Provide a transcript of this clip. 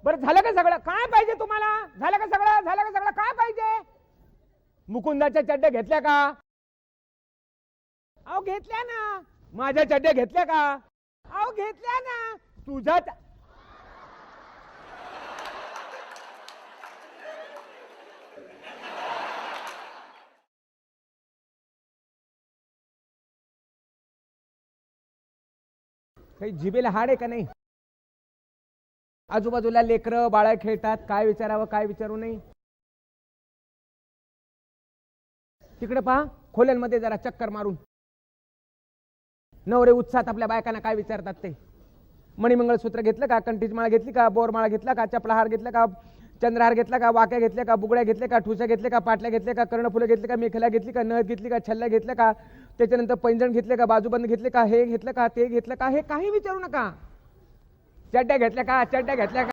बरं झालं का सगळं? काय पाहिजे तुम्हाला? झालं का सगळं? झालं का सगळं? काय पाहिजे? मुकुंदाच्या चड्ड्या घेतल्या का? अहो घेतल्या ना. माझ्या चड्ड्या घेतल्या का? अहो घेतल्या ना. तुझ्या काही जिभेला हाड आहे का नाही? आजूबाजूला लेकरं बाळ खेळतात, काय विचारावं काय विचारू नाही. तिकडे पहा खोल्यांमध्ये जरा चक्कर मारून नवरे उत्साहात आपल्या बायकांना काय विचारतात ते. मणिमंगळसूत्र घेतलं का? कंठीची माळा घेतली का? बोरमाळा घेतला का? चपलाहार घेतला का? चंद्रहार घेतला का? वाक्या घेतल्या का? बुगड्या घेतल्या का? ठुसा घेतल्या का? पाटल्या घेतल्या का? कर्णफुलं घेतले का? मेखला घेतली का? नथ घेतली का? छल्ला घेतला का? त्याच्यानंतर पैंजण घेतले का? बाजूबंद घेतले का? हे घेतलं का? ते घेतलं का? हे काही विचारू नका. चड्ड्या घेतल्या का? चड्ड्या घेतल्या का?